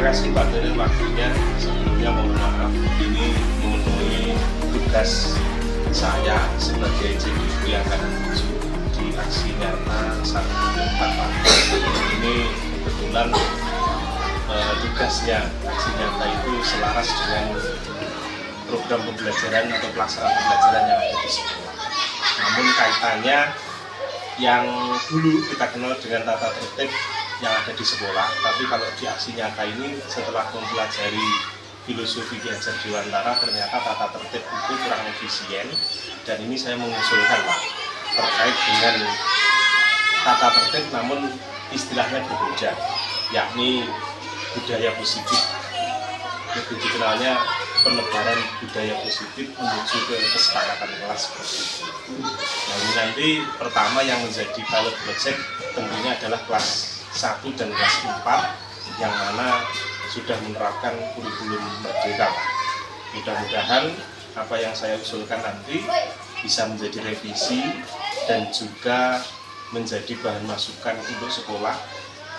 kasih Pak Daniel waktunya. Sebelumnya mohon maaf, ini memenuhi tugas saya sebagai JDU yang akan menuju di aksi nyata 1/4 Pak. Ini kebetulan tugasnya aksi nyata itu selaras dengan program pembelajaran atau pelaksanaan pembelajaran yang ada di sekolah. Namun kaitannya yang dulu kita kenal dengan tata tertib yang ada di sekolah, tapi kalau di aksi nyata ini setelah mempelajari filosofi Ki Hajar Dewantara, ternyata tata tertib itu kurang efisien, dan ini saya mengusulkan Pak terkait dengan tata tertib namun istilahnya berbeda, yakni budaya positif. Lebih dikenalnya penebaran budaya positif menuju ke kesepakatan kelas seperti itu. Nah, ini nanti pertama yang menjadi pilot project tentunya adalah kelas 1 dan kelas 4 yang mana sudah menerapkan kurikulum merdeka. Mudah-mudahan apa yang saya usulkan nanti bisa menjadi revisi dan juga menjadi bahan masukan untuk sekolah.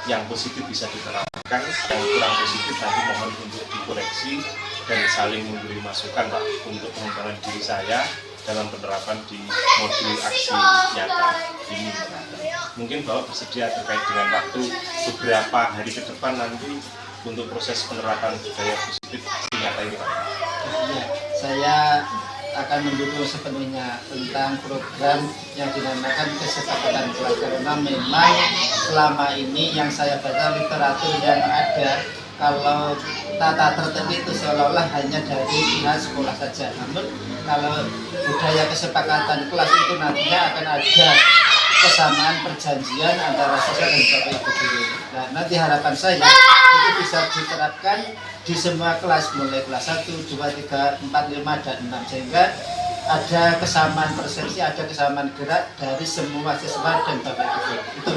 Yang positif bisa diterapkan, yang kurang positif nanti mohon untuk dikoreksi dan saling memberi masukan Pak untuk pengembangan diri saya dalam penerapan di modul aksi nyata ini. Mungkin Bapak bersedia terkait dengan waktu beberapa hari ke depan nanti untuk proses penerapan budaya positif aksi nyata ini Pak. Ya, saya akan mendukung sepenuhnya tentang program yang dinamakan kesepakatan kelas, karena memang selama ini yang saya baca literatur yang ada, kalau tata tertib itu seolah-olah hanya dari pihak sekolah saja. Namun kalau budaya kesepakatan kelas itu nantinya akan ada kesamaan perjanjian antara siswa dan bapak ibu guru. Nah, nanti harapan saya itu bisa diterapkan di semua kelas, mulai kelas 1, 2, 3, 4, 5, dan 6, sehingga ada kesamaan persepsi, ada kesamaan gerak dari semua siswa dan bapak ibu guru. Itu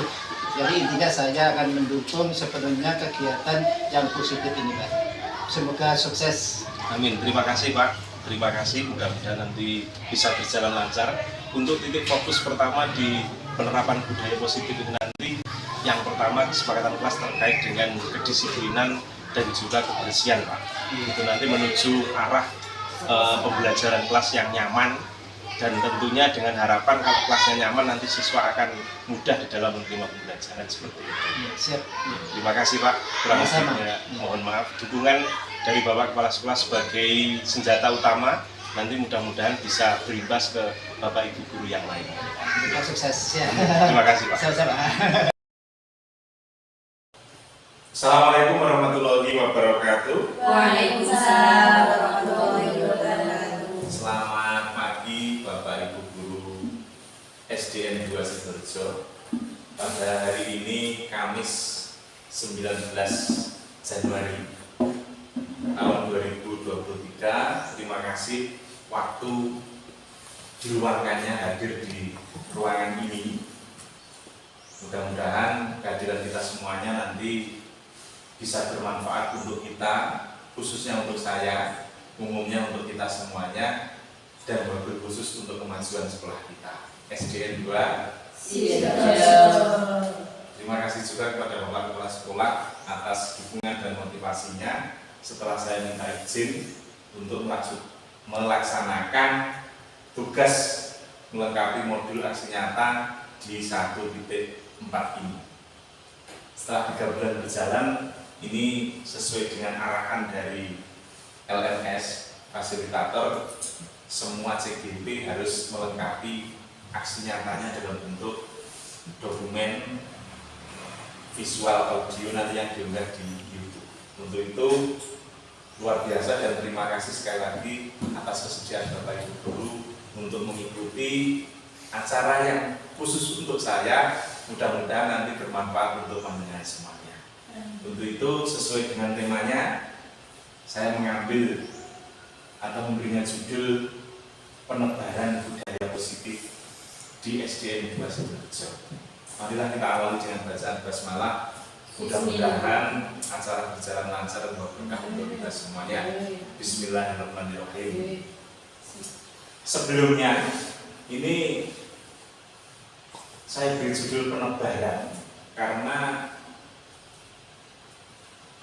jadi intinya saya akan mendukung sepenuhnya kegiatan yang positif ini Pak. Semoga sukses. Amin, terima kasih Pak. Terima kasih, mudah-mudahan nanti bisa berjalan lancar. Untuk titik fokus pertama di penerapan budaya positif ini nanti, yang pertama kesepakatan kelas terkait dengan kedisiplinan dan juga kebersihan Pak. Itu nanti menuju arah pembelajaran kelas yang nyaman, dan tentunya dengan harapan kalau kelasnya nyaman nanti siswa akan mudah di dalam menerima pembelajaran seperti itu. Ya, siap. Terima kasih Pak. Kurang lebihnya mohon maaf. Dukungan dari Bapak Kepala Sekolah sebagai senjata utama nanti mudah-mudahan bisa berimbas ke Bapak Ibu guru yang lain. Semoga sukses ya. Terima kasih Pak. Sama-sama. Assalamualaikum warahmatullahi wabarakatuh. Waalaikumsalam warahmatullahi wabarakatuh. Selamat pagi Bapak Ibu guru SDN 2 Sidoarjo. Pada hari ini Kamis 19 Januari tahun 2023, terima kasih waktu diluangkannya hadir di ruangan ini. Mudah-mudahan kehadiran kita semuanya nanti bisa bermanfaat untuk kita, khususnya untuk saya, umumnya untuk kita semuanya, dan wabil khusus untuk kemajuan sekolah kita SDN 2 Sidoarjo. Terima kasih juga kepada Bapak Kepala Sekolah atas dukungan dan motivasinya setelah saya minta izin untuk melaksanakan tugas melengkapi modul aksi nyata di 1.4 ini. Setelah 3 bulan berjalan, ini sesuai dengan arahan dari LMS fasilitator, semua CGP harus melengkapi aksi nyatanya dalam bentuk dokumen visual audio nanti yang diunggah di YouTube. Untuk itu luar biasa dan terima kasih sekali lagi atas kesediaan Bapak Ibu guru untuk mengikuti acara yang khusus untuk saya. Mudah-mudahan nanti bermanfaat untuk panjenengan semuanya. Untuk itu sesuai dengan temanya, saya mengambil atau memberinya judul penebaran budaya positif di SDN 2 Sidoarjo. Marilah kita awali dengan bacaan basmalah. Mudah-mudahan acara berjalan lancar dan berkah untuk kita semuanya. Bismillahirrahmanirrahim. Sebelumnya, ini saya beri judul penebaran karena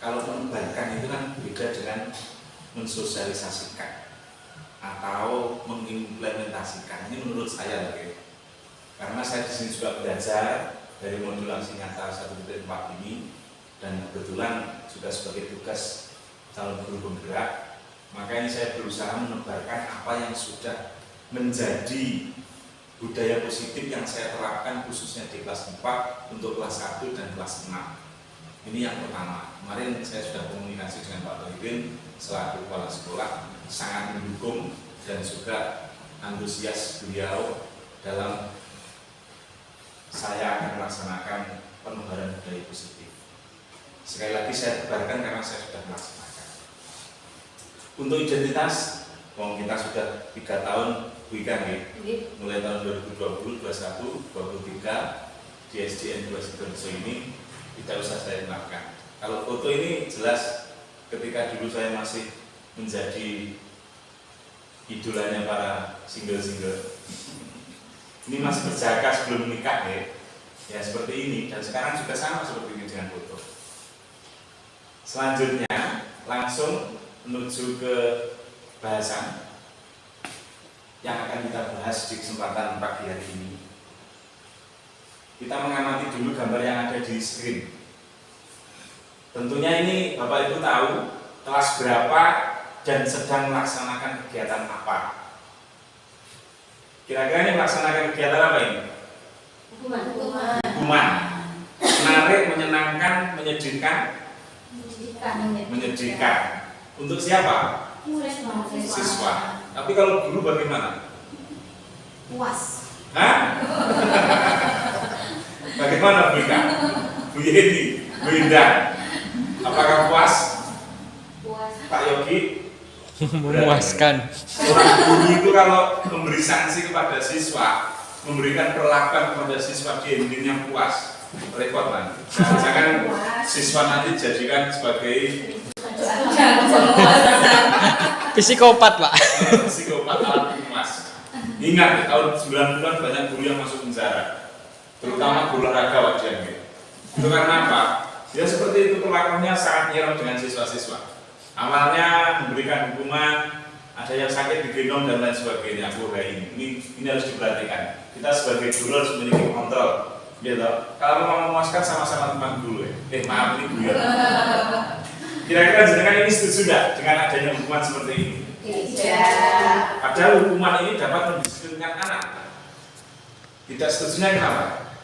kalau menebarkan itu kan beda dengan mensosialisasikan atau mengimplementasikan. Ini menurut saya lagi. Karena saya di sini juga belajar dari modul aksi nyata 1.4 ini, dan kebetulan juga sebagai tugas calon guru penggerak, maka ini saya berusaha menebarkan apa yang sudah menjadi budaya positif yang saya terapkan khususnya di kelas 4 untuk kelas 1 dan kelas 6. Ini yang pertama. Kemarin saya sudah komunikasi dengan Pak Tohibin selaku kepala sekolah, sangat mendukung dan juga antusias beliau dalam saya akan melaksanakan penebaran budaya positif. Sekali lagi saya tebarkan karena saya sudah melaksanakan. Untuk identitas, kita sudah 3 tahun bukan ya? Mulai tahun 2020, 21, 23 di SDN 2 Sidoarjo ini tidak usah saya kenalkan. Kalau foto ini jelas ketika dulu saya masih menjadi idolanya para single-single. Ini masih berjaga sebelum menikah ya seperti ini, dan sekarang juga sama seperti ini dengan foto. Selanjutnya langsung menuju ke bahasan yang akan kita bahas di kesempatan pagi hari ini. Kita mengamati dulu gambar yang ada di screen. Tentunya ini Bapak Ibu tahu kelas berapa dan sedang melaksanakan kegiatan apa. Kira-kira ini melaksanakan kegiatan apa ini? Hukuman. Menarik, menyenangkan, menyedihkan? Menyedihkan. Untuk siapa? Siswa. Tapi kalau guru bagaimana? Puas. Hah? Bagaimana Bu Ika? Bu Yeni, Bu Indah, apakah puas? Puas. Pak Yogi? Memuaskan. Seorang guru itu kalau memberi sanksi kepada siswa, memberikan perlakuan kepada siswa di endingnya puas, repot nanti. Jangan siswa nanti jadikan sebagai Psikopat, Pak. psikopat alat emas. Ingat ya, tahun 90-an banyak guru yang masuk penjara, terutama guru olahraga wajan. Itu karena apa? Ya seperti itu, perlakuannya sangat nyiram dengan siswa-siswa. Awalnya memberikan hukuman, ada yang sakit digendong dan lain sebagainya. Ini harus diperhatikan. Kita sebagai guru harus memiliki kontrol, gitu. Kalau mau memuaskan sama-sama teman guru maaf ini guru ya. Kira-kira jenengan ini setuju tidak dengan adanya hukuman seperti ini? Tidak. Padahal hukuman ini dapat mendisiplinkan anak. Tidak setujunya kenapa?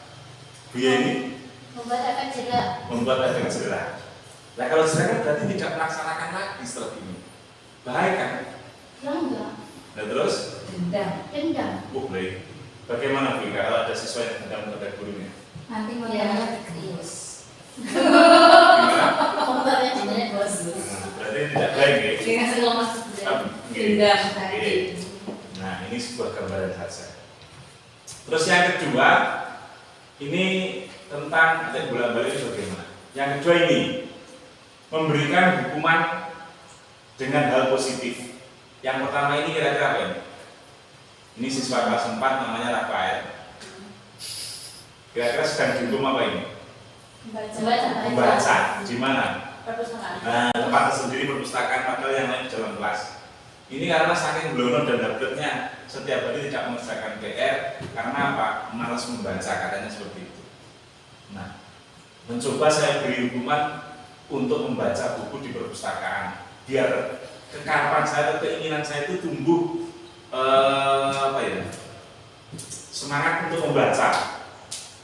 Bu Yeni? Membuat efek jerah. Membuat efek jerah. Nah kalau jerah kan berarti tidak melaksanakan lagi setelah ini. Baik kan? Enggak. Nah terus? Dendam. Baik. Bagaimana Bu Ika kalau ada siswa yang dendam kepada gurunya? Nanti modalnya dikrius. Gimana? Modalnya sebenarnya bos. Berarti tidak baik ya? Dikasih lomas Dendam. Nah ini sebuah gambaran saja. Terus yang kedua, ini tentang ada bola-balik bagaimana. Yang kedua ini memberikan hukuman dengan hal positif. Yang pertama ini kira-kira apa ini? Ini siswa kelas 4 namanya Rafael. Kira-kira sedang dihukum apa ini? Membaca. Di mana? Nah, tempat tersendiri perpustakaan, padahal yang lain di dalam kelas. Ini karena saking blono dan dapetnya setiap hari tidak mengerjakan PR karena apa? Malas membaca, katanya seperti itu. Nah, mencoba saya beri hukuman untuk membaca buku di perpustakaan biar kekarapan saya atau keinginan saya itu tumbuh semangat untuk membaca.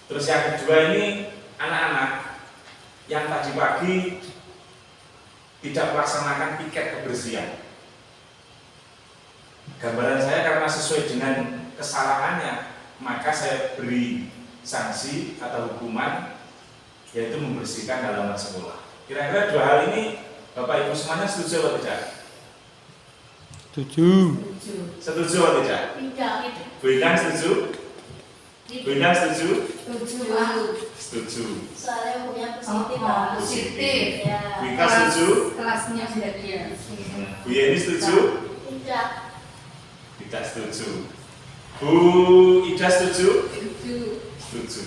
Terus yang kedua ini anak-anak yang tadi pagi tidak melaksanakan piket kebersihan. Gambaran saya karena sesuai dengan kesalahannya, maka saya beri sanksi atau hukuman, yaitu membersihkan halaman sekolah. Kira-kira dua hal ini Bapak Ibu semuanya setuju atau tidak? Setuju. Setuju atau tidak? Tidak. Bu Indah setuju? Bu Indah setuju? Setuju. Soalnya hukumnya positif. Positif. Ya. Bu Ika setuju? Kelasnya sudah dia. Bu Yeni setuju? Tidak. Tidak setuju. Bu Ida setuju? Setuju.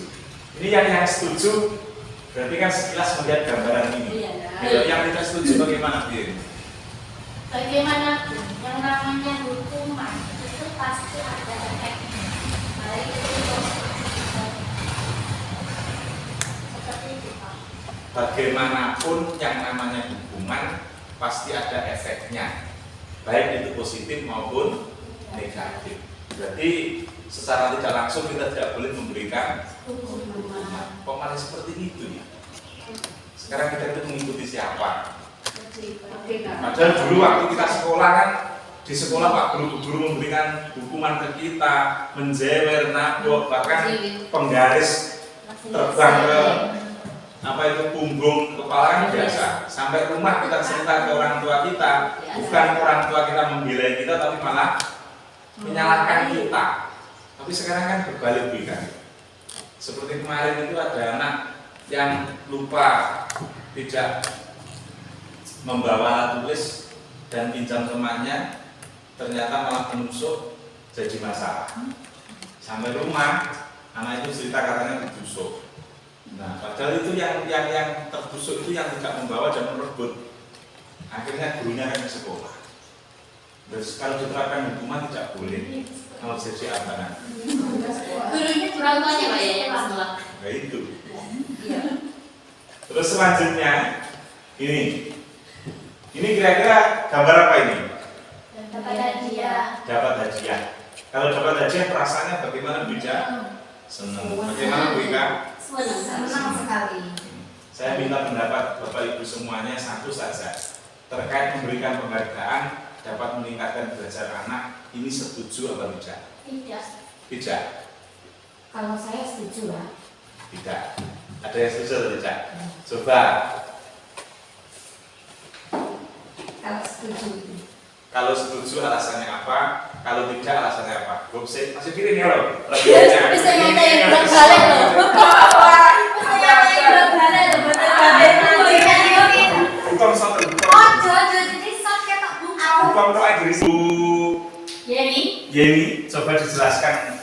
Ini yang setuju Berarti kan sekilas melihat gambaran ini. Iya. Kalau yang tidak setuju bagaimana, Bir? Bagaimanapun yang namanya hukuman itu pasti ada efeknya. Baik itu seperti itu Pak. Bagaimanapun yang namanya hukuman pasti ada efeknya, baik itu positif maupun negatif. Berarti secara tidak langsung kita tidak boleh memberikan hukuman. Kok malah seperti itu ya? Sekarang kita itu mengikuti siapa? Padahal dulu waktu kita sekolah kan, di sekolah Pak guru-guru memberikan hukuman ke kita, menjewer, nabok, bahkan penggaris terbang ke apa itu punggung kepala kan biasa. Sampai rumah kita cerita ke orang tua kita, bukan orang tua kita membela kita, tapi malah menyalahkan kita. Tapi sekarang kan berbalik kan. Seperti kemarin itu ada anak yang lupa tidak membawa tulis dan pinjam temannya, ternyata malah menusuk jadi masalah. Sampai rumah anak itu cerita katanya ditusuk. Nah, padahal itu yang tertusuk itu yang tidak membawa dan merebut. Akhirnya gurunya kan ke sekolah. Terus kalau diterapkan hukuman tidak boleh. Kalau jadi apa nanti? Gurunya kurang tuanya Pak ya yang masalah. Nah itu. Iya. Terus selanjutnya ini kira-kira gambar apa ini? Dapat hadiah. Dapat hadiah. Kalau dapat hadiah perasaannya bagaimana Bija? Senang. Bagaimana Bu Ika? Senang sekali. Saya minta pendapat Bapak Ibu semuanya satu saja terkait memberikan penghargaan dapat meningkatkan belajar anak. Ini setuju apa tidak? Tidak. Tidak. Kalau saya setuju lah. Tidak. Ada yang setuju atau tidak? Coba. Kalau setuju. Kalau setuju alasannya apa? Kalau tidak alasannya apa? Masih piring ya loh. Lebihnya. Bisa nyatain belum balik loh. Bisa nyatain belum balik loh. Betul-betul. Bukan satu. Oh, jadi sok ketok buka. Bukan untuk Idris. Yeni, coba dijelaskan.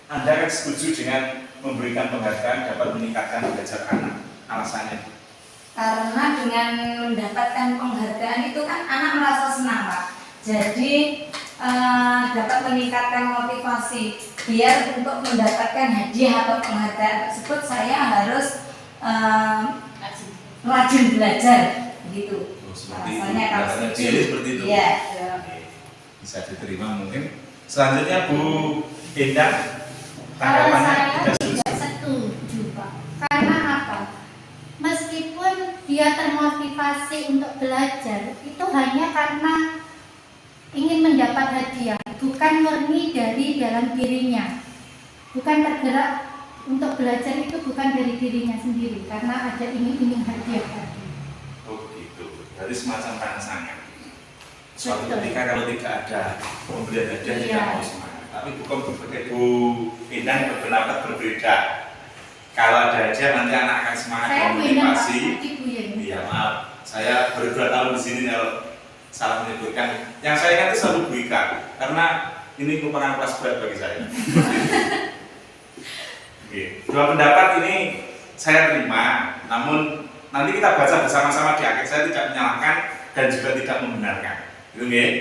Anda kan setuju dengan memberikan penghargaan dapat meningkatkan belajar anak. Alasannya? Karena dengan mendapatkan penghargaan itu kan anak merasa senang Pak. Jadi dapat meningkatkan motivasi biar untuk mendapatkan hadiah atau penghargaan tersebut saya harus rajin belajar gitu. Alasannya kalau seperti itu. Iya. Bisa diterima mungkin. Selanjutnya Bu Indah, Kalau tanggapannya saya tidak setuju. tidak setuju Pak. Karena apa? Meskipun dia termotivasi untuk belajar, itu hanya karena ingin mendapat hadiah, bukan murni dari dalam dirinya. Bukan tergerak untuk belajar itu bukan dari dirinya sendiri, karena ada iming-iming hadiah tadi. Oh gitu. Dari semacam rangsangan. Suatu Betul. ketika kalau tidak ada pemberian hadiah tidak Iya. mau semangat. Tapi bukan berbagai Bu Indah berpendapat berbeda. Kalau ada hadiah nanti anak akan semangat Saya Bu Indah, memotivasi. Pak, Ibu Yeni. Iya maaf, saya baru 2 tahun di sini kalau salah menyebutkan. Yang saya ingat itu selalu Bu Ika, karena ini merupakan kelas berat bagi saya. Oke. Dua pendapat ini saya terima, namun nanti kita baca bersama-sama di akhir. Saya tidak menyalahkan dan juga tidak membenarkan. Gitu nggih?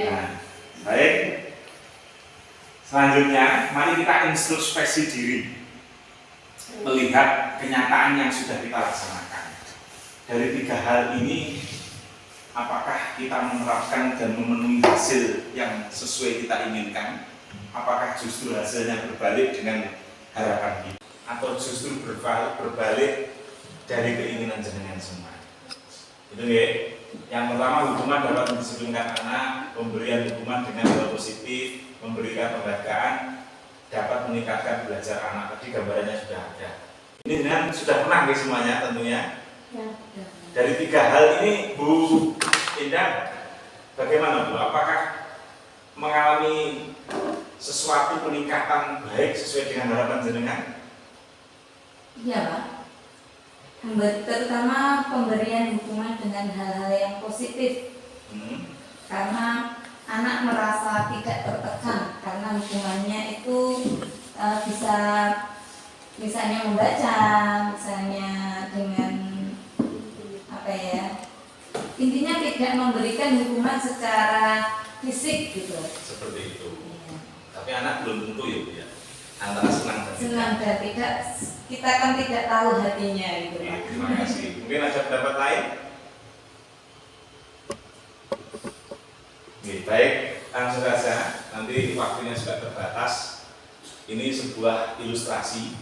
Nah, baik. Selanjutnya, mari kita introspeksi diri, melihat kenyataan yang sudah kita laksanakan. Dari 3 hal ini, apakah kita menerapkan dan memenuhi hasil yang sesuai kita inginkan? Apakah justru hasilnya berbalik dengan harapan kita? Atau justru berbalik dari keinginan jenengan semua? Itu ya. Yang pertama, hukuman dapat mendisiplinkan anak, pemberian hukuman dengan hal positif, memberikan penghargaan, dapat meningkatkan belajar anak. Tadi gambarannya sudah ada. Ini dengan sudah pernah semuanya tentunya. Dari 3 hal ini Bu Indah, bagaimana Bu? Apakah mengalami sesuatu peningkatan baik sesuai dengan harapan jenengan? Iya Pak. Terutama pemberian hukuman dengan hal-hal yang positif. Karena anak merasa tidak tertekan karena hukumannya itu bisa misalnya membaca, misalnya dengan apa ya, intinya tidak memberikan hukuman secara fisik gitu. Seperti itu. Iya. Tapi anak belum tentu ya, Bu, ya. Antara senang dan Senang dan tidak, kita kan tidak tahu hatinya gitu. Oke, terima kasih. Mungkin ada pendapat lain? Oke, baik, langsung saja. Nanti waktunya sudah terbatas. Ini sebuah ilustrasi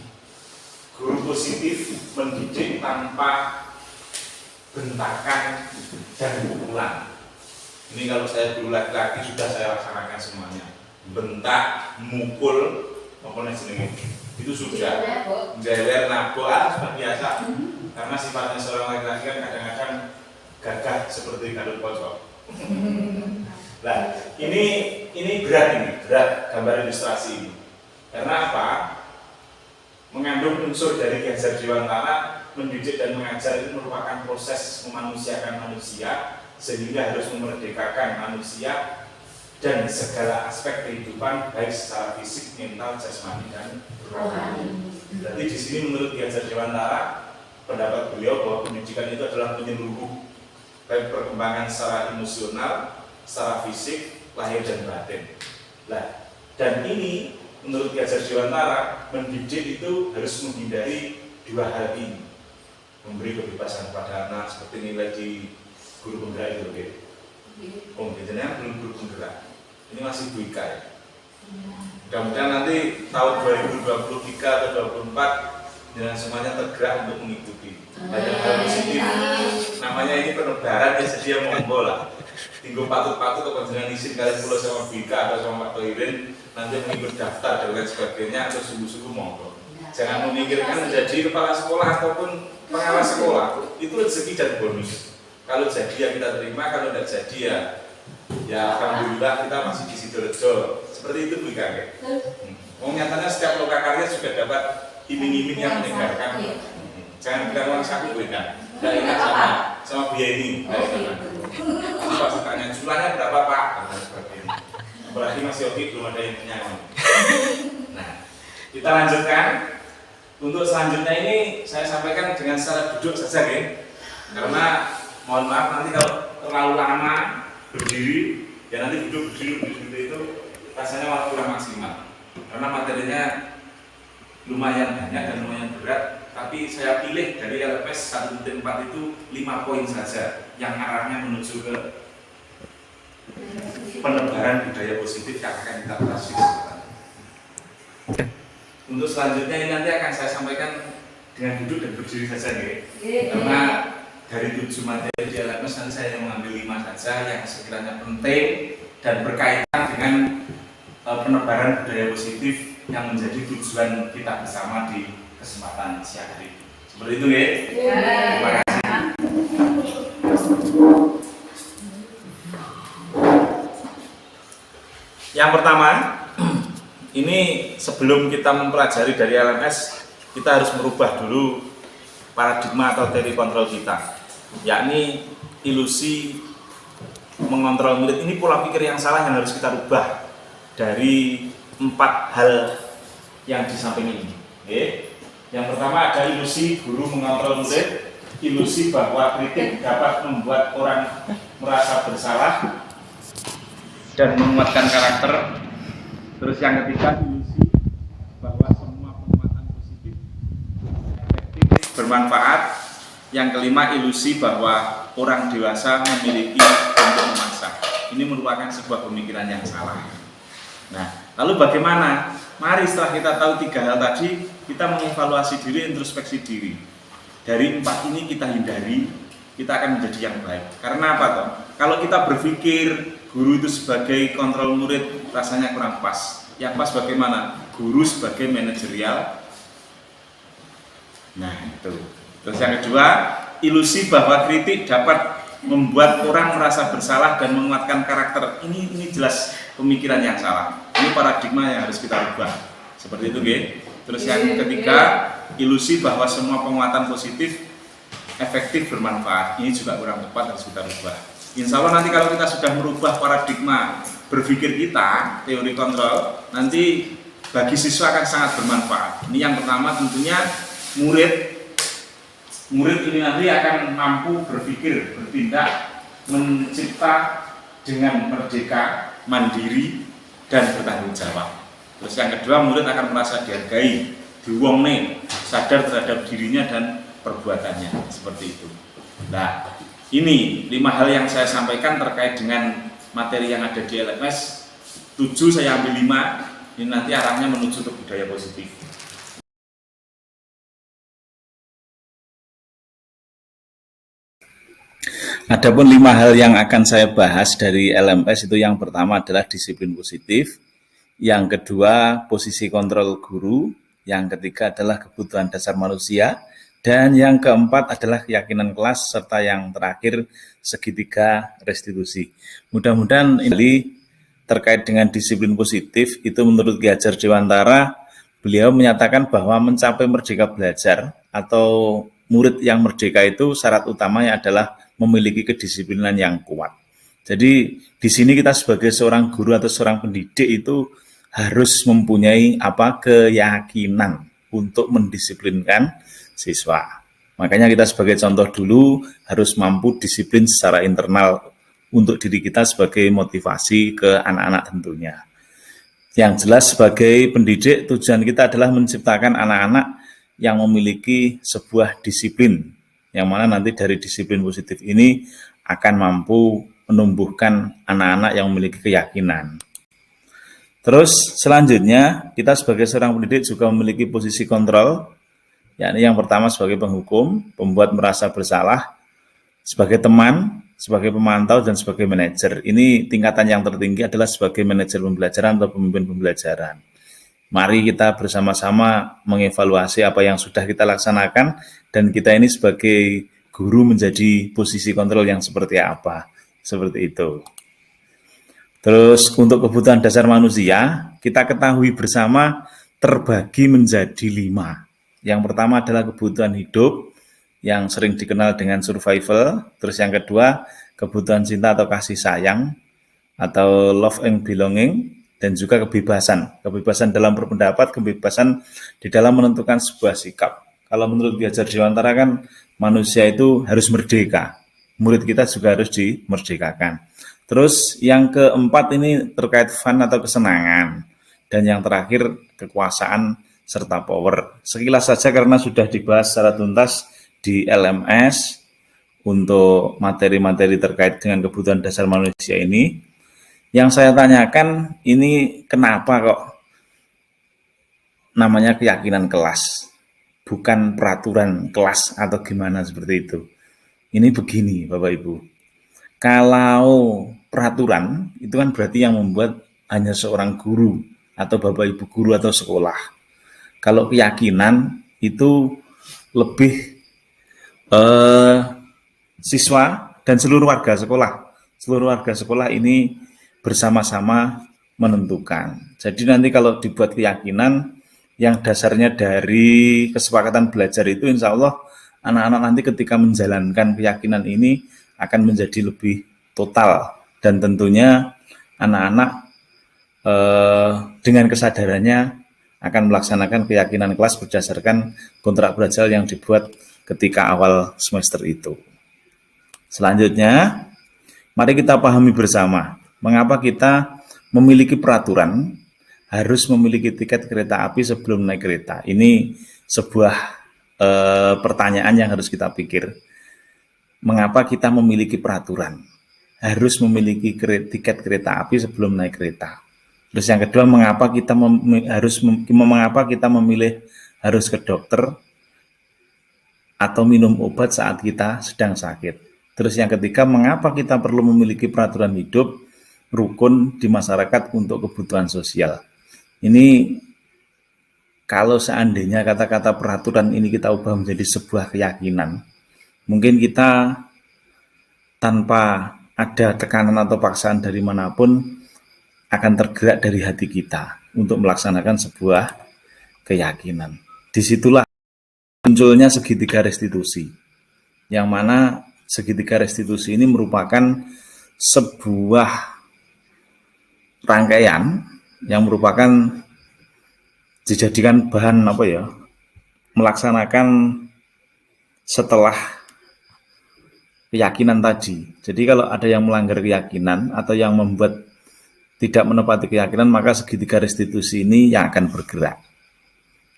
guru positif mendidik tanpa bentakan dan pukulan. Ini kalau saya guru laki-laki sudah saya laksanakan semuanya. Bentak, mukul, apa jenenge? Itu sudah. Jeler, nabok, sudah biasa. Karena sifatnya seorang laki-laki kan kadang-kadang gagah seperti Gatot Kaca. Nah, ini berat gambar ilustrasi ini. Karena apa? Mengandung unsur dari Ki Hajar Dewantara, mendidik dan mengajar itu merupakan proses memanusiakan manusia, sehingga harus memerdekakan manusia dan segala aspek kehidupan baik secara fisik, mental, jasmani dan rohani. Jadi di sini menurut Ki Hajar Dewantara, pendapat beliau bahwa pendidikan itu adalah menyeluruh baik perkembangan secara emosional, secara fisik, lahir dan batin. Nah, dan ini menurut Ki Hajar Dewantara, mendidik itu harus menghindari dua hal ini. Memberi kebebasan kepada anak seperti nilai di guru penggerak itu, oke? Oh, biasanya belum guru penggerak. Ini masih BK ya. Mudah-mudahan nanti tahun 2023 atau 2024 dengan semuanya tergerak untuk mengikuti banyak hal positif. Namanya ini penebaran ya, jadi monggo lah. Tinggal patut-patut ke panjenengan izin kalian pulau sama BK atau sama Pak Toirin nanti mengikut daftar dan lain sebagainya atau sungguh-sungguh monggo. Jangan memikirkan menjadi kepala sekolah ataupun pengawas sekolah, itu rezeki dan bonus. Kalau jadi ya kita terima, kalau tidak jadi ya alhamdulillah kita masih di Sidorejo. Seperti itu Bu Kakek. Nyatanya setiap lokakarya juga dapat iming-iming yang menyegarkan. Jangan bilang uang saku Bu Kakek. Tidak ingat sama biaya ini. Pas tanya jumlahnya berapa Pak? Berarti Mas Yogi belum ada yang punya. Nah, kita lanjutkan. Untuk selanjutnya ini saya sampaikan dengan secara duduk saja ya. Karena mohon maaf nanti kalau terlalu lama berdiri ya nanti duduk berdiri itu rasanya malah kurang maksimal. Karena materinya lumayan banyak dan lumayan berat, tapi saya pilih dari LPS 1.4 itu 5 poin saja yang arahnya menuju ke penebaran budaya positif yang akan kita bahas. Untuk selanjutnya ini nanti akan saya sampaikan dengan duduk dan berdiri saja ya. Karena dari 7 materi di LMS nanti saya mengambil 5 saja yang sekiranya penting dan berkaitan dengan penebaran budaya positif yang menjadi tujuan kita bersama di kesempatan siang hari. Seperti itu ya. Terima kasih. Yang pertama, ini sebelum kita mempelajari dari LMS, kita harus merubah dulu paradigma atau teori kontrol kita, yakni ilusi mengontrol murid. Ini pola pikir yang salah yang harus kita rubah dari 4 hal yang di samping ini. Oke. Yang pertama ada ilusi guru mengontrol murid, ilusi bahwa kritik dapat membuat orang merasa bersalah dan menguatkan karakter. Terus yang ketiga, ilusi bahwa semua penguatan positif efektif bermanfaat. Yang kelima, ilusi bahwa orang dewasa memiliki untuk memaksa. Ini merupakan sebuah pemikiran yang salah. Nah, lalu bagaimana? Mari setelah kita tahu 3 hal tadi, kita mengevaluasi diri, introspeksi diri. Dari 4 ini kita hindari, kita akan menjadi yang baik. Karena apa toh? Kalau kita berpikir guru itu sebagai kontrol murid, rasanya kurang pas. Yang pas bagaimana? Guru sebagai manajerial. Nah itu. Terus yang kedua, ilusi bahwa kritik dapat membuat orang merasa bersalah dan menguatkan karakter. Ini jelas pemikiran yang salah. Ini paradigma yang harus kita rubah. Seperti itu, ya. Terus yang ketiga, ilusi bahwa semua penguatan positif efektif bermanfaat. Ini juga kurang tepat, harus kita rubah. Insya Allah nanti kalau kita sudah merubah paradigma berpikir kita, teori kontrol, nanti bagi siswa akan sangat bermanfaat. Ini yang pertama, tentunya murid ini nanti akan mampu berpikir, bertindak, mencipta dengan merdeka, mandiri, dan bertanggung jawab. Terus yang kedua, murid akan merasa dihargai, diwongne, sadar terhadap dirinya dan perbuatannya, seperti itu. Nah, ini 5 hal yang saya sampaikan terkait dengan materi yang ada di LMS. 7 saya ambil 5, ini nanti arahnya menuju ke budaya positif. Adapun 5 hal yang akan saya bahas dari LMS itu, yang pertama adalah disiplin positif, yang kedua posisi kontrol guru, yang ketiga adalah kebutuhan dasar manusia, dan yang keempat adalah keyakinan kelas, serta yang terakhir segitiga restitusi. Mudah-mudahan ini terkait dengan disiplin positif itu menurut Ki Hajar Dewantara, beliau menyatakan bahwa mencapai merdeka belajar atau murid yang merdeka itu syarat utamanya adalah memiliki kedisiplinan yang kuat. Jadi di sini kita sebagai seorang guru atau seorang pendidik itu harus mempunyai keyakinan untuk mendisiplinkan siswa. Makanya kita sebagai contoh dulu harus mampu disiplin secara internal untuk diri kita sebagai motivasi ke anak-anak tentunya. Yang jelas sebagai pendidik tujuan kita adalah menciptakan anak-anak yang memiliki sebuah disiplin, yang mana nanti dari disiplin positif ini akan mampu menumbuhkan anak-anak yang memiliki keyakinan. Terus selanjutnya kita sebagai seorang pendidik juga memiliki posisi kontrol, yakni yang pertama sebagai penghukum, pembuat merasa bersalah, sebagai teman, sebagai pemantau, dan sebagai manajer. Ini tingkatan yang tertinggi adalah sebagai manajer pembelajaran atau pemimpin pembelajaran. Mari kita bersama-sama mengevaluasi apa yang sudah kita laksanakan, dan kita ini sebagai guru menjadi posisi kontrol yang seperti apa, seperti itu. Terus untuk kebutuhan dasar manusia, kita ketahui bersama terbagi menjadi 5. Yang pertama adalah kebutuhan hidup, yang sering dikenal dengan survival. Terus yang kedua, kebutuhan cinta atau kasih sayang, atau love and belonging, dan juga kebebasan. Kebebasan dalam berpendapat, kebebasan di dalam menentukan sebuah sikap. Kalau menurut Ki Hajar Dewantara kan manusia itu harus merdeka. Murid kita juga harus dimerdekakan. Terus yang keempat ini terkait fun atau kesenangan. Dan yang terakhir kekuasaan serta power. Sekilas saja karena sudah dibahas secara tuntas di LMS untuk materi-materi terkait dengan kebutuhan dasar manusia ini. Yang saya tanyakan ini kenapa kok namanya keyakinan kelas, bukan peraturan kelas atau gimana seperti itu. Ini begini Bapak Ibu, kalau peraturan itu kan berarti yang membuat hanya seorang guru atau Bapak Ibu guru atau sekolah. Kalau keyakinan itu lebih siswa dan seluruh warga sekolah. Seluruh warga sekolah ini bersama-sama menentukan. Jadi nanti kalau dibuat keyakinan yang dasarnya dari kesepakatan belajar itu, insya Allah anak-anak nanti ketika menjalankan keyakinan ini akan menjadi lebih total, dan tentunya anak-anak dengan kesadarannya akan melaksanakan keyakinan kelas berdasarkan kontrak belajar yang dibuat ketika awal semester itu. Selanjutnya, mari kita pahami bersama mengapa kita memiliki peraturan harus memiliki tiket kereta api sebelum naik kereta. Ini sebuah pertanyaan yang harus kita pikir. Mengapa kita memiliki peraturan harus memiliki tiket kereta api sebelum naik kereta? Terus yang kedua, mengapa kita memilih harus ke dokter atau minum obat saat kita sedang sakit? Terus yang ketiga, mengapa kita perlu memiliki peraturan hidup rukun di masyarakat untuk kebutuhan sosial? Ini kalau seandainya kata-kata peraturan ini kita ubah menjadi sebuah keyakinan, mungkin kita tanpa ada tekanan atau paksaan dari manapun akan tergerak dari hati kita untuk melaksanakan sebuah keyakinan. Disitulah munculnya segitiga restitusi, yang mana segitiga restitusi ini merupakan sebuah rangkaian yang merupakan dijadikan bahan apa ya, melaksanakan setelah keyakinan tadi. Jadi kalau ada yang melanggar keyakinan atau yang membuat tidak menepati keyakinan, maka segitiga restitusi ini yang akan bergerak.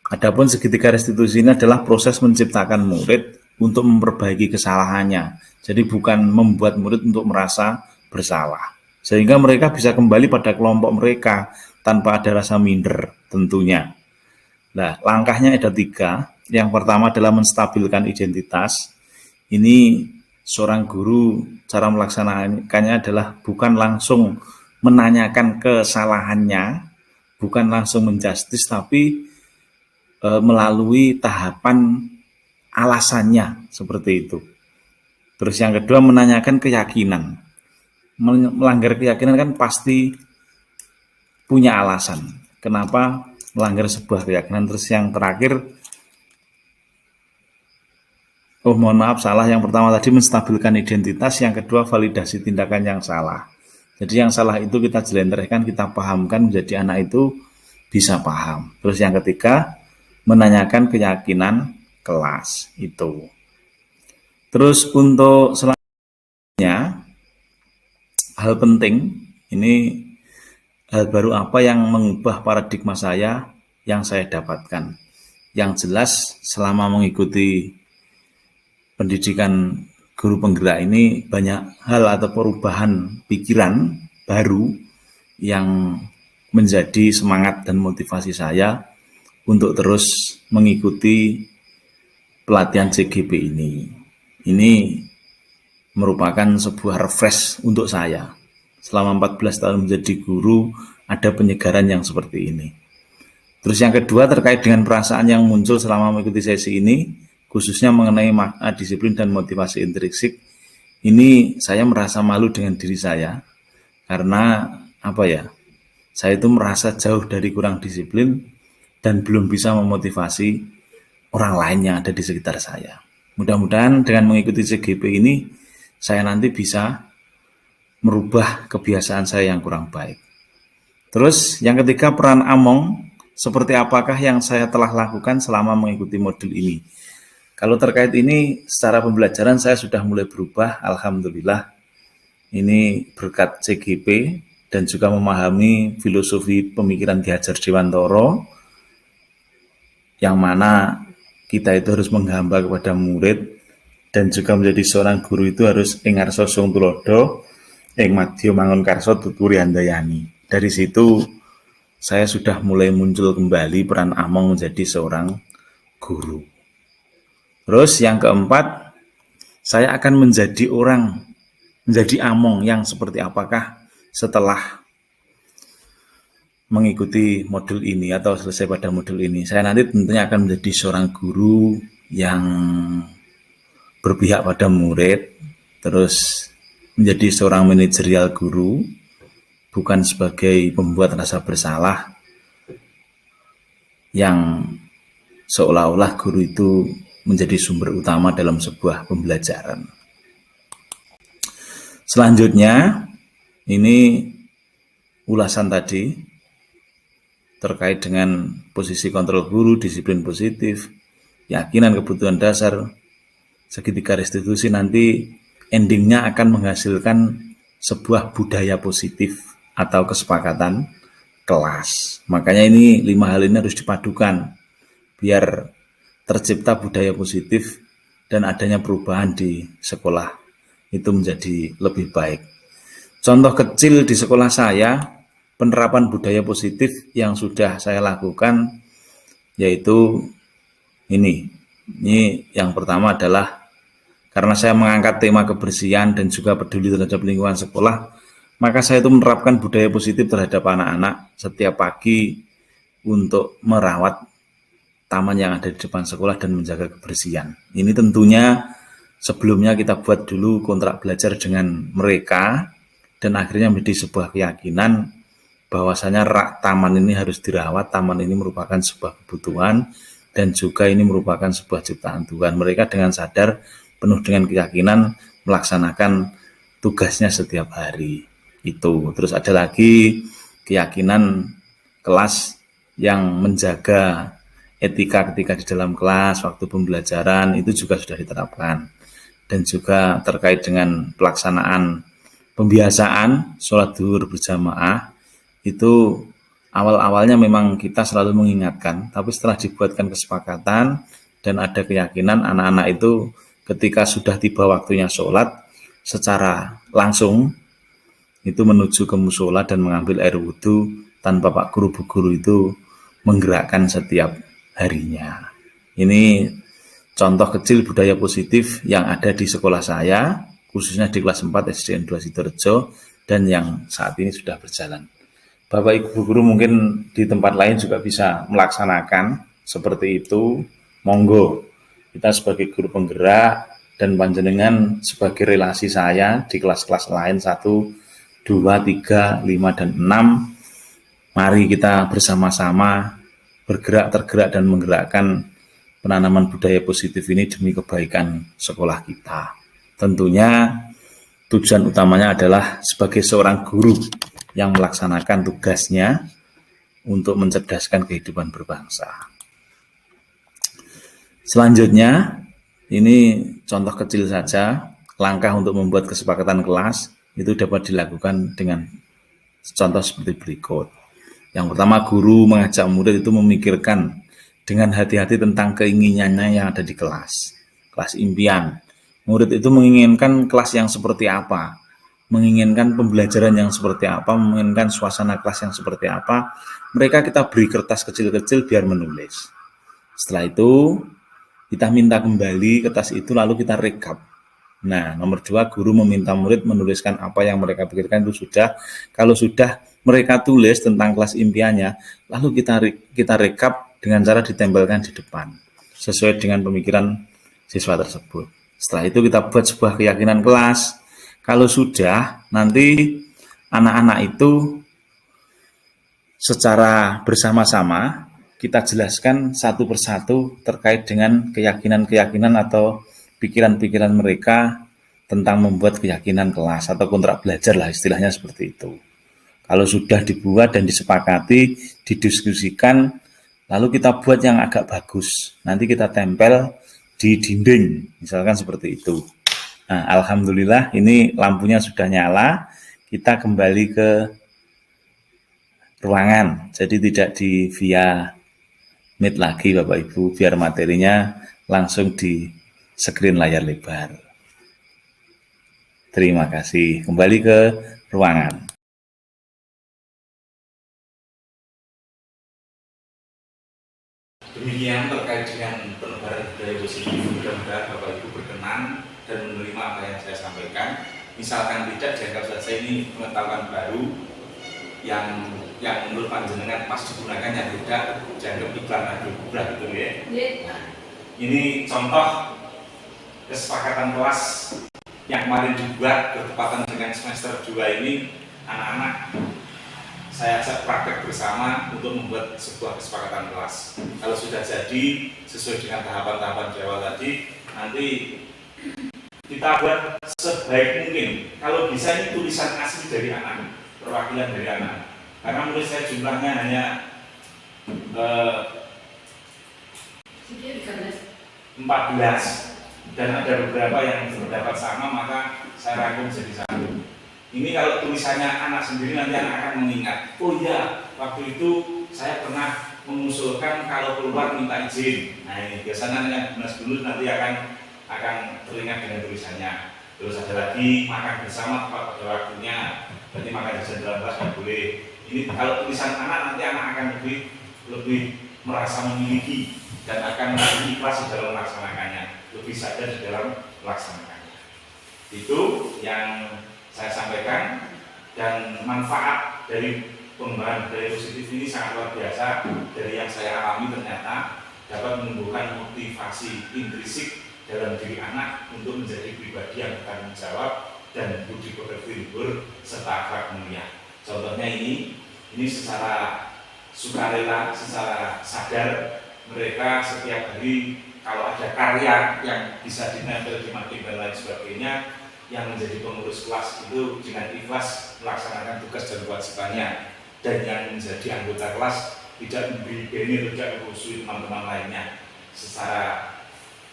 Adapun segitiga restitusi ini adalah proses menciptakan murid untuk memperbaiki kesalahannya. Jadi bukan membuat murid untuk merasa bersalah. Sehingga mereka bisa kembali pada kelompok mereka tanpa ada rasa minder tentunya. Nah, langkahnya ada 3. Yang pertama adalah menstabilkan identitas. Ini seorang guru cara melaksanakannya adalah bukan langsung menanyakan kesalahannya, bukan langsung menjustis, tapi melalui tahapan alasannya seperti itu. Terus yang kedua menanyakan keyakinan. Melanggar keyakinan kan pasti punya alasan kenapa melanggar sebuah keyakinan. Terus yang terakhir, mohon maaf salah, yang pertama tadi menstabilkan identitas, yang kedua validasi tindakan yang salah. Jadi yang salah itu kita jelentrehkan, kita pahamkan menjadi anak itu bisa paham. Terus yang ketiga menanyakan keyakinan kelas itu. Terus untuk selanjutnya, hal penting ini, hal baru apa yang mengubah paradigma saya yang saya dapatkan. Yang jelas selama mengikuti pendidikan guru penggerak ini banyak hal atau perubahan pikiran baru yang menjadi semangat dan motivasi saya untuk terus mengikuti pelatihan CGP ini. Ini merupakan sebuah refresh untuk saya. Selama 14 tahun menjadi guru, ada penyegaran yang seperti ini. Terus yang kedua terkait dengan perasaan yang muncul selama mengikuti sesi ini, khususnya mengenai makna disiplin dan motivasi intrinsik, ini saya merasa malu dengan diri saya, karena saya itu merasa jauh dari kurang disiplin dan belum bisa memotivasi orang lain yang ada di sekitar saya. Mudah-mudahan dengan mengikuti CGP ini, saya nanti bisa merubah kebiasaan saya yang kurang baik. Terus yang ketiga, peran Among, seperti apakah yang saya telah lakukan selama mengikuti modul ini. Kalau terkait ini, secara pembelajaran saya sudah mulai berubah, alhamdulillah. Ini berkat CGP dan juga memahami filosofi pemikiran Ki Hajar Dewantara, yang mana kita itu harus menghamba kepada murid dan juga menjadi seorang guru itu harus ing ngarsa sung tulodo, ing madya mangun karsa tuturi handayani. Dari situ saya sudah mulai muncul kembali peran Among menjadi seorang guru. Terus yang keempat, saya akan menjadi Among yang seperti apakah setelah mengikuti modul ini atau selesai pada modul ini. Saya nanti tentunya akan menjadi seorang guru yang berpihak pada murid, terus menjadi seorang manajerial guru, bukan sebagai pembuat rasa bersalah yang seolah-olah guru itu menjadi sumber utama dalam sebuah pembelajaran. Selanjutnya, ini ulasan tadi terkait dengan posisi kontrol guru, disiplin positif, keyakinan, kebutuhan dasar, segitiga restitusi, nanti endingnya akan menghasilkan sebuah budaya positif atau kesepakatan kelas. Makanya ini 5 hal ini harus dipadukan biar tercipta budaya positif dan adanya perubahan di sekolah itu menjadi lebih baik. Contoh kecil di sekolah saya, penerapan budaya positif yang sudah saya lakukan yaitu ini yang pertama adalah karena saya mengangkat tema kebersihan dan juga peduli terhadap lingkungan sekolah, maka saya itu menerapkan budaya positif terhadap anak-anak setiap pagi untuk merawat taman yang ada di depan sekolah dan menjaga kebersihan. Ini tentunya sebelumnya kita buat dulu kontrak belajar dengan mereka dan akhirnya menjadi sebuah keyakinan bahwasanya taman ini harus dirawat, taman ini merupakan sebuah kebutuhan dan juga ini merupakan sebuah ciptaan Tuhan. Mereka dengan sadar, penuh dengan keyakinan melaksanakan tugasnya setiap hari itu. Terus ada lagi keyakinan kelas yang menjaga etika ketika di dalam kelas, waktu pembelajaran itu juga sudah diterapkan. Dan juga terkait dengan pelaksanaan pembiasaan sholat zuhur berjamaah, itu awal-awalnya memang kita selalu mengingatkan, tapi setelah dibuatkan kesepakatan dan ada keyakinan anak-anak itu ketika sudah tiba waktunya sholat, secara langsung itu menuju ke musola dan mengambil air wudhu tanpa Pak Guru Bu Guru itu menggerakkan setiap harinya. Ini contoh kecil budaya positif yang ada di sekolah saya, khususnya di kelas 4 SDN 2 Sidoarjo, dan yang saat ini sudah berjalan. Bapak Ibu Guru mungkin di tempat lain juga bisa melaksanakan seperti itu. Monggo, kita sebagai guru penggerak dan panjenengan sebagai relasi saya di kelas-kelas lain 1, 2, 3, 5, dan 6. Mari kita bersama-sama bergerak, tergerak, dan menggerakkan penanaman budaya positif ini demi kebaikan sekolah kita. Tentunya tujuan utamanya adalah sebagai seorang guru yang melaksanakan tugasnya untuk mencerdaskan kehidupan berbangsa. Selanjutnya, ini contoh kecil saja, langkah untuk membuat kesepakatan kelas itu dapat dilakukan dengan contoh seperti berikut. Yang pertama, guru mengajak murid itu memikirkan dengan hati-hati tentang keinginannya yang ada di kelas impian. Murid itu menginginkan kelas yang seperti apa, menginginkan pembelajaran yang seperti apa, menginginkan suasana kelas yang seperti apa. Mereka kita beri kertas kecil-kecil biar menulis. Setelah itu, kita minta kembali kertas itu lalu kita rekap. Nah, nomor 2, guru meminta murid menuliskan apa yang mereka pikirkan itu sudah. Kalau sudah mereka tulis tentang kelas impiannya, lalu kita rekap dengan cara ditempelkan di depan, sesuai dengan pemikiran siswa tersebut. Setelah itu kita buat sebuah keyakinan kelas. Kalau sudah, nanti anak-anak itu secara bersama-sama kita jelaskan satu persatu terkait dengan keyakinan-keyakinan atau pikiran-pikiran mereka tentang membuat keyakinan kelas atau kontrak belajar lah, istilahnya seperti itu. Kalau sudah dibuat dan disepakati, didiskusikan, lalu kita buat yang agak bagus. Nanti kita tempel di dinding, misalkan seperti itu. Nah, alhamdulillah ini lampunya sudah nyala. Kita kembali ke ruangan, jadi tidak di via Meet lagi Bapak Ibu, biar materinya langsung di screen layar lebar. Terima kasih. Kembali ke ruangan. Demikian terkait dengan penebaran budaya positif. Mudah-mudahan Bapak Ibu berkenan dan menerima apa yang saya sampaikan. Misalkan tidak, dianggap saja ini pengetahuan baru yang menurut panjenengan pas digunakan, yang tidak dianggap iklan radio bubrah gitu ya. Nah, ini contoh kesepakatan kelas yang kemarin dibuat bertepatan dengan semester 2 ini. Anak-anak saya ajak praktek bersama untuk membuat sebuah kesepakatan kelas. Kalau sudah jadi sesuai dengan tahapan-tahapan di awal tadi, nanti kita buat sebaik mungkin. Kalau bisa ini tulisan asli dari anak, perwakilan dari anak. Karena menurut saya jumlahnya hanya 14 dan ada beberapa yang berpendapat sama, maka saya rangkum jadi satu. Ini kalau tulisannya anak sendiri nanti anak akan mengingat, oh iya waktu itu saya pernah mengusulkan kalau keluar minta izin. Nah ini biasanya yang dinas dulu nanti akan teringat dengan tulisannya. Terus ada lagi makan bersama tepat pada waktunya, berarti makan di dalam kelas nggak boleh. Ini kalau tulisan anak nanti anak akan lebih merasa memiliki dan akan lebih ikhlas di dalam melaksanakannya, lebih sadar di dalam melaksanakannya. Itu yang saya sampaikan, dan manfaat dari pengembangan budaya positif ini sangat luar biasa. Dari yang saya alami ternyata dapat menumbuhkan motivasi intrinsik dalam diri anak untuk menjadi pribadi yang bertanggung jawab dan budi pekerti luhur serta akhlak mulia. Contohnya ini secara sukarela, secara sadar mereka setiap hari kalau ada karya yang bisa dinempel di mading dan lain sebagainya, yang menjadi pengurus kelas itu dengan ikhlas melaksanakan tugas dan kewajibannya, dan yang menjadi anggota kelas tidak memberi benefit, tidak khusus teman-teman lainnya secara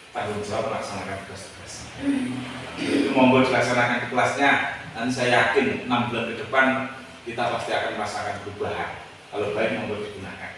tanggung jawab melaksanakan tugas-tugasnya. Itu monggo dilaksanakan di kelasnya, dan saya yakin 6 bulan ke depan kita pasti akan merasakan perubahan. Kalau baik monggo digunakan.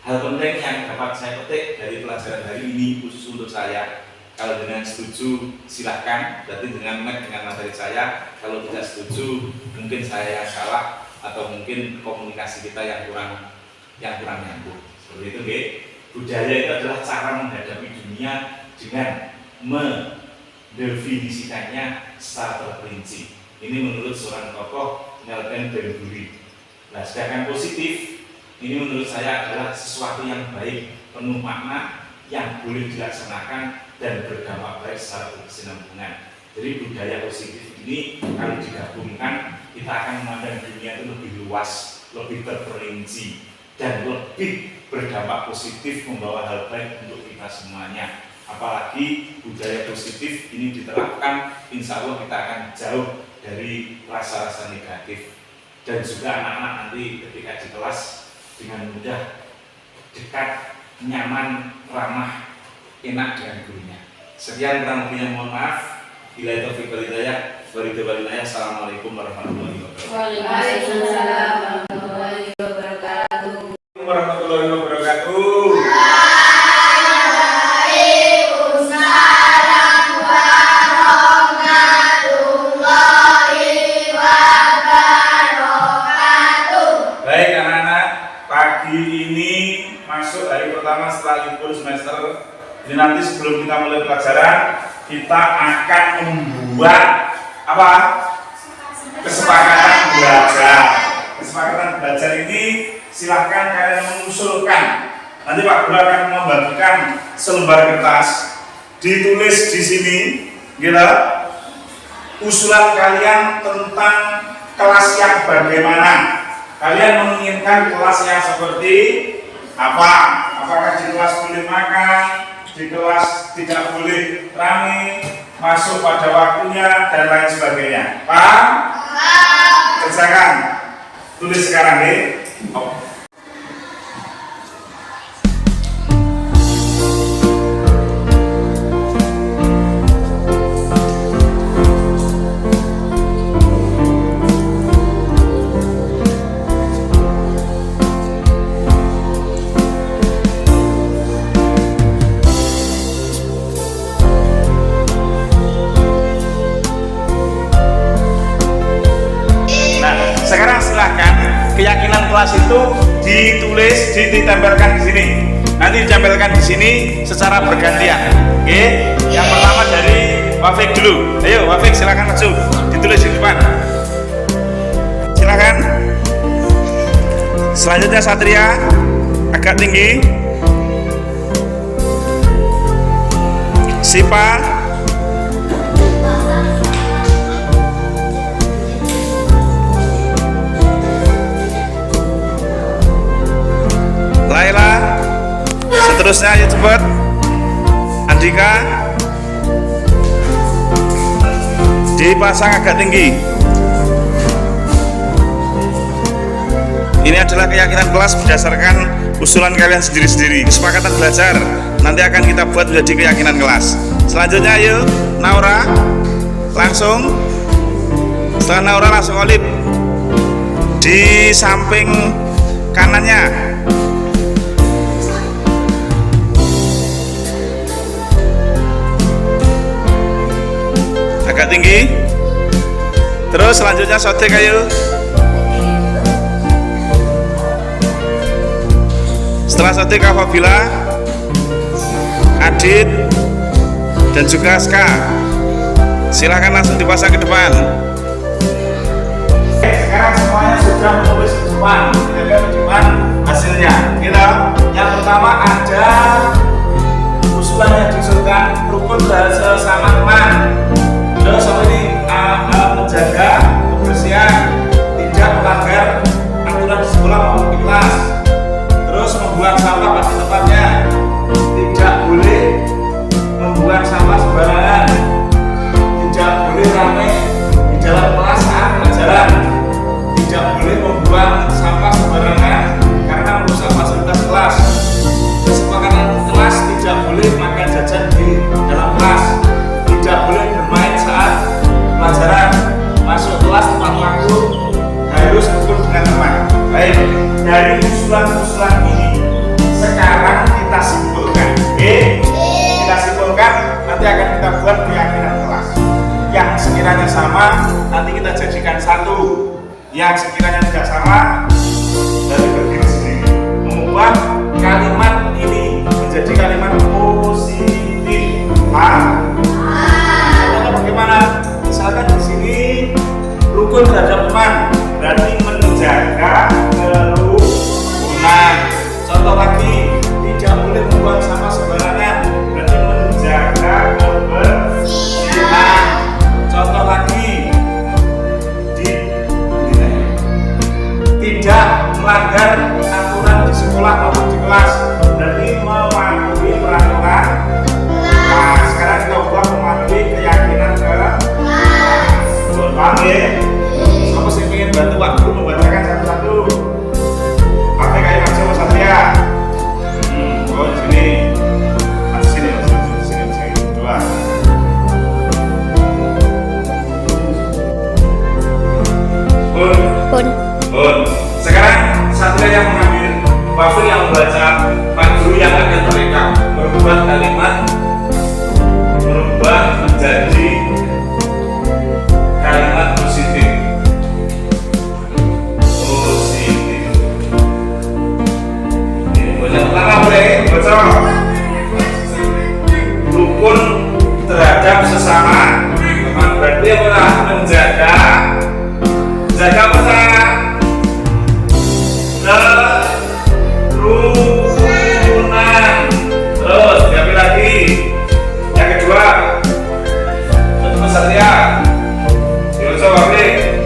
Hal penting yang dapat saya petik dari pelajaran hari ini khusus untuk saya, kalau dengan setuju silahkan, berarti dengan match dengan materi saya. Kalau tidak setuju mungkin saya yang salah, atau mungkin komunikasi kita yang kurang nyambung. Seperti itu, nggih. Budaya itu adalah cara menghadapi dunia dengan mendefinisikannya secara terperinci. Ini menurut seorang tokoh Nelson Ben-Guri. Nah, sedangkan positif ini menurut saya adalah sesuatu yang baik, penuh makna, yang boleh dilaksanakan dan berdampak baik secara berkesinambungan. Jadi budaya positif ini kalau digabungkan, kita akan memandang dunia itu lebih luas, lebih terperinci, dan lebih berdampak positif, membawa hal baik untuk kita semuanya. Apalagi budaya positif ini diterapkan, insya Allah kita akan jauh dari rasa-rasa negatif. Dan juga anak-anak nanti ketika di kelas dengan mudah dekat, nyaman, ramah, enak dengan gurunya. Sekian kurang lebihnya, mohon maaf. Bila itu fikir hidayah, Assalamualaikum warahmatullahi wabarakatuh. Waalaikumsalam warahmatullahi wabarakatuh. Warahmatullahi wabarakatuh. Baik anak-anak, pagi ini masuk hari pertama setelah libur semester. Jadi nanti sebelum kita mulai pelajaran, kita akan membuat apa? Kesepakatan belajar. Kesepakatan belajar ini silahkan kalian mengusulkan. Nanti Pak Guru akan membagikan selembar kertas, ditulis di sini, gitu. Usulan kalian tentang kelas yang bagaimana. Kalian menginginkan kelas yang seperti apa? Apakah di kelas boleh makan, di kelas tidak boleh rame, masuk pada waktunya, dan lain sebagainya. Paham? Kerjakan. Tulis sekarang nih. Sekarang silahkan keyakinan kelas itu ditulis, ditempelkan di sini. Nanti ditempelkan di sini secara bergantian. Oke? Yang pertama dari Wafik dulu. Ayo Wafik, silahkan maju. Ditulis di depan. Silahkan. Selanjutnya Satria, agak tinggi. Sipa. Laila, seterusnya ayo cepat. Andika, dipasang agak tinggi. Ini adalah keyakinan kelas berdasarkan usulan kalian sendiri-sendiri. Kesepakatan belajar nanti akan kita buat menjadi keyakinan kelas. Selanjutnya ayo Naura, langsung. Setelah Naura langsung Olip di samping kanannya. Agak tinggi. Terus selanjutnya Sotek, ayo. Setelah Sotek, Fabila, Adit, dan juga Ska. Silahkan langsung dipasang ke depan. Sekarang semuanya sudah menulis di depan. Kita lihat di depan hasilnya. Kita yang pertama ada usulan yang diusulkan rukun bahasa sama teman. Terus apa ini? Menjaga kebersihan, tidak melanggar aturan di sekolah maupun di kelas. Terus membuang sampah pada tempatnya, tidak boleh membuang sampah sembarangan, tidak boleh ramai di dalam kelas saat pelajaran, tidak boleh membuang sampah sembarangan karena nanti kita jadikan satu. Yang sekiranya tidak sama dari berdiri sendiri, mengubah kalimat ini menjadi kalimat positif. Contohnya bagaimana? Misalkan di sini rukun terhadap teman, berarti menjaga kerukunan. Contoh lagi, tidak boleh membuang sampah sembarangan, berarti menjaga kebersihan. Contoh lagi, tidak melanggar aturan di sekolah maupun di kelas, berarti mematuhi peraturan. Nah, sekarang kita ubah mematuhi keyakinan ke kelas. Paham ya? Siapa sih ingin bantu Pak Guru membacakan satu-satu? Pakai kayak Mas Jawa Satria. Oh di sini, di sini dua. Pun. Sekarang Satria yang mengambil, Wafil yang membaca, Pak Guru yang akan merekam, merubah kalimat, merubah menjadi kalimat positif. Yang pertama boleh baca. Rukun terhadap sesama teman, berarti apa? Menjaga apa sana? Kerukunan. Terus diambil lagi. Yang kedua, Mas Satria. Dibaca Wafil.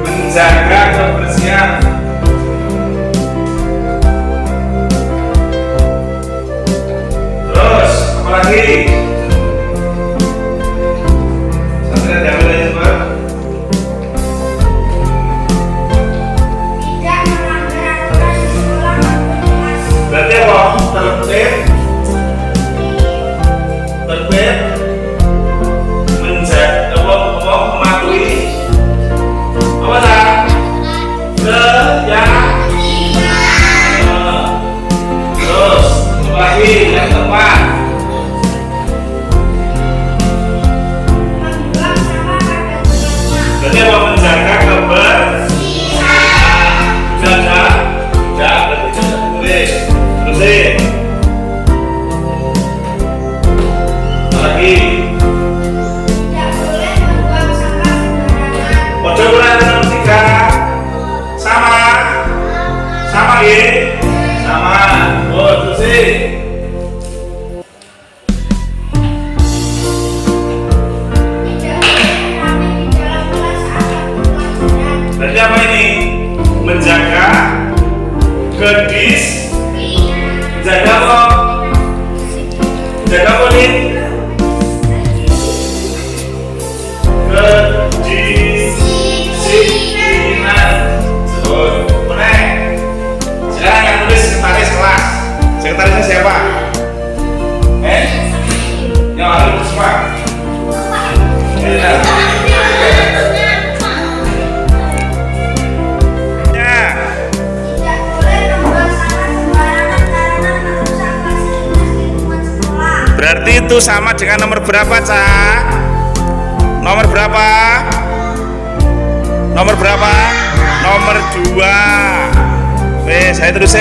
Menjaga kebersihan. Terus apa lagi? Satria diambil lagi coba. Berarti apa? Tertib menjaga mematuhi apa tak? Terus lagi yang tepat. Berarti apa? Menjaga kebersihan. Jaga berarti boleh. Terus lagi. Tidak boleh membuang sampah sembarangan. Kode ulang nomor 3 sama ya, sama. Oh terus Tidak boleh mengambil di dalam kelas atau pelajaran. berarti apa ini? Menjaga menjaga apa? Menjaga apa nih? Kedisiplinan. Boleh. Sekarang yang nulis sekretaris kelas. Sekretarisnya siapa? Yang harus semua. Tidak boleh membuang sampah sembarangan karena merusak fasilitas lingkungan sekolah. Berarti itu sama dengan nomor berapa, Cak? Nomor berapa? Nomor berapa? Nomor 2. Saya terus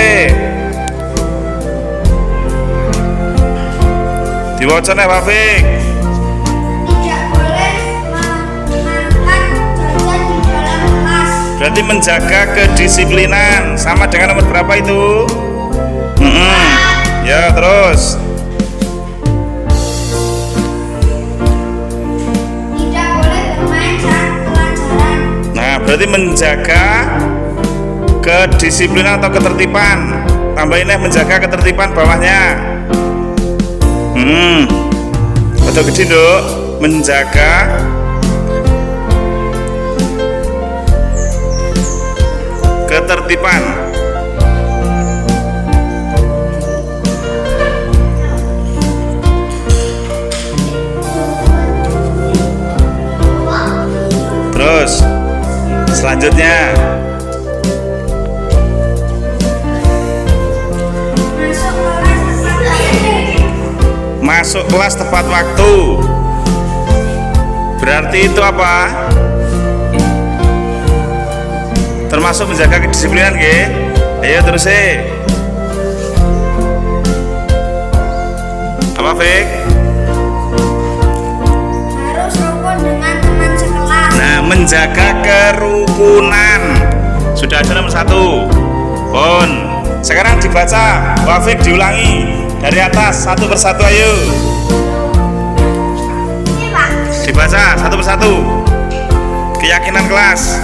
diwacana Pak Fik. Tidak boleh memakan jajan di dalam kelas. Berarti menjaga kedisiplinan. Sama dengan nomor berapa itu? Ya terus. Tidak boleh bermain saat pelajaran. Nah berarti menjaga kedisiplinan atau ketertiban. Tambahinnya menjaga ketertiban bawahnya. Betul gede dok. Menjaga ketertiban. Terus selanjutnya Masuk kelas tepat waktu. masuk kelas tepat waktu. Berarti itu apa? Termasuk menjaga kedisiplinan, nggih. Ayo terus apa, Fik? Harus rukun dengan teman sekelas. Nah, menjaga kerukunan. Sudah ada nomor 1. Pun. Sekarang dibaca, Wafik diulangi dari atas satu persatu, ayo. Ini Pak. Dibaca satu persatu. Keyakinan kelas.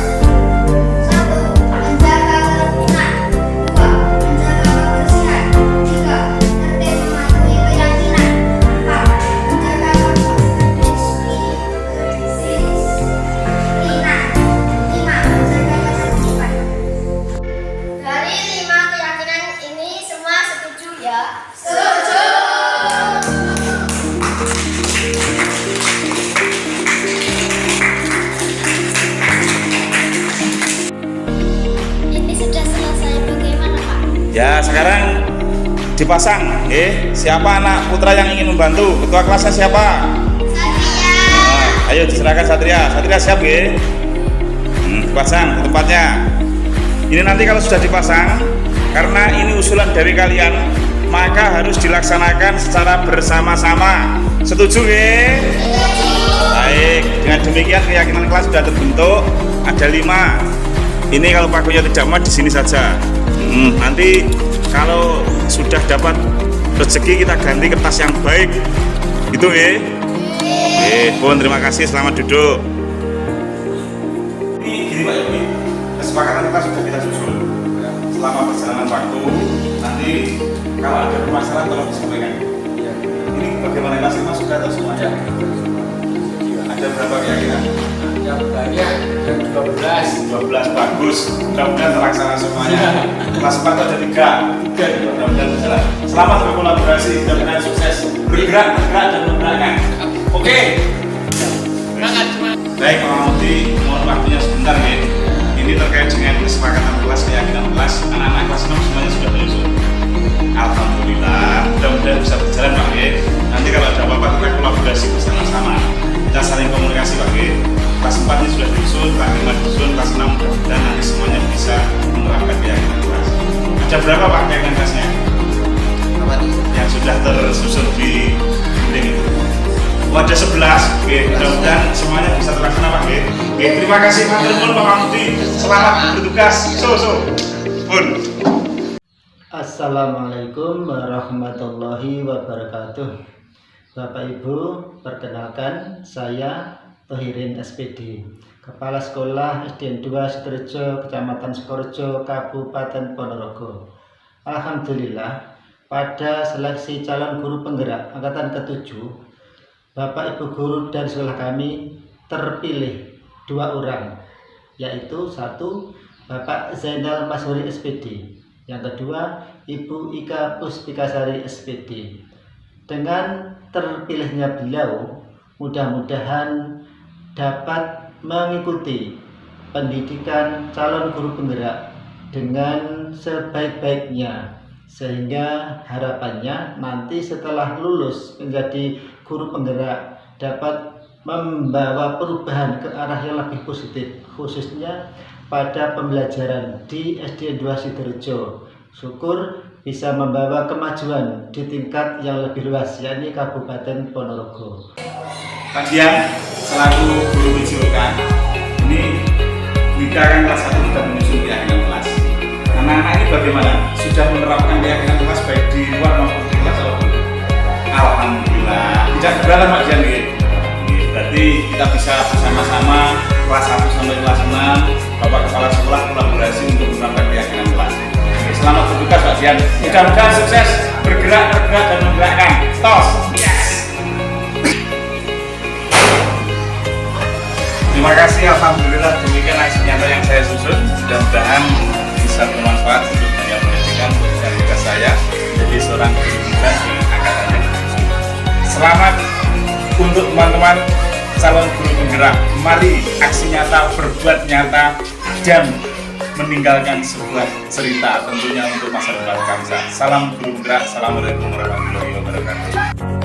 1. Menjaga kerukunan. 2. Menjaga kebersihan. 3. Tertib mematuhi keyakinan. 4. Menjaga kedisiplinan. 5. Menjaga ketertiban. Dari 5 keyakinan ini semua setuju ya? Setuju. Ini sudah selesai, bagaimana Pak? Ya, sekarang dipasang, siapa anak putra yang ingin membantu? Ketua kelasnya siapa? Satria. Nah, ayo diserahkan Satria. Satria siap, dipasang ke tempatnya. Ini nanti kalau sudah dipasang, karena ini usulan dari kalian, maka harus dilaksanakan secara bersama-sama. Setuju, Baik, dengan demikian keyakinan kelas sudah terbentuk. Ada 5. Ini kalau pakunya tidak muat di sini saja. Nanti kalau sudah dapat rezeki kita ganti kertas yang baik. Gitu, Pun terima kasih, selamat duduk. Ini gini Pak Yogi, kesepakatan kita sudah kita susun. Selama perjalanan waktu, nanti kalau ada permasalahan tolong disampaikan. Ini bagaimana kelas 5 sudah atau semuanya? Ada berapa keyakinan? Yang banyak yang 12. 12, bagus. Mudah-mudahan terlaksana semuanya. Kelas 4 ada 3. Mudah-mudahan berjalan. Selamat berkolaborasi, mudah-mudahan sukses. Bergerak dan bergerakkan. Oke. Baik, Pak Mudi, mohon waktunya sebentar, Ini terkait dengan kesepakatan kelas, keyakinan kelas. Anak-anak kelas 6 semuanya sudah menyusun. Alhamdulillah, mudah-mudahan bisa berjalan, Pak. Nanti kalau ada apa-apa kita kolaborasi bersama-sama. Kita saling komunikasi, Pak. Kelas 4 ini sudah disusun, kelas 5 disusun, kelas 6 dan nanti semuanya bisa menerapkan keyakinan kelas. Ada berapa, Pak, keyakinan kelasnya? Yang sudah tersusun di dinding itu. Ada 11, mudah-mudahan semuanya bisa terlaksana, Pak. Terima kasih, Pak Ilmun, Pak Mudi. Selamat bertugas. Pun. Assalamualaikum warahmatullahi wabarakatuh. Bapak Ibu, perkenalkan saya Tohirin SPD, Kepala Sekolah SDN 2 Sidorejo, Kecamatan Sukorejo, Kabupaten Ponorogo. Alhamdulillah, pada seleksi calon guru penggerak angkatan ke-7, Bapak Ibu guru dan sekolah kami terpilih 2 orang, yaitu 1 Bapak Zainal Masuri SPD, yang kedua Ibu Ika Puspikasari SPD. Dengan terpilihnya beliau, mudah-mudahan dapat mengikuti pendidikan calon guru penggerak dengan sebaik-baiknya, sehingga harapannya nanti setelah lulus menjadi guru penggerak dapat membawa perubahan ke arah yang lebih positif, khususnya pada pembelajaran di SDN 2 Sidorejo. Syukur bisa membawa kemajuan di tingkat yang lebih luas, yakni Kabupaten Ponorogo. Pak Dian, selaku guru menunjukkan, ini Wika kan kelas 1 sudah menyusun keyakinan kelas. Anak-anak ini bagaimana? Sudah menerapkan keyakinan kelas baik di luar maupun di kelas atau belum? Alhamdulillah. Tidak keberatan, Pak Dian, berarti kita bisa bersama-sama kelas 1 sampai kelas 6, Bapak Kepala Sekolah kolaborasi untuk menerapkan keyakinan kelas. Selamat bertugas, Pak Dian. Mudah-mudahan sukses, bergerak dan menggerakkan. Tos. Yes. Terima kasih, alhamdulillah demikian aksi nyata yang saya susun. Mudah-mudahan bisa bermanfaat untuk dunia pendidikan dan tugas saya menjadi seorang guru kita di angkatan yang ke-7. Selamat untuk teman-teman calon guru penggerak. Mari aksi nyata, berbuat nyata dan meninggalkan sebuah cerita tentunya untuk masa depan bangsa. Salam guru penggerak. Assalamualaikum warahmatullahi wabarakatuh.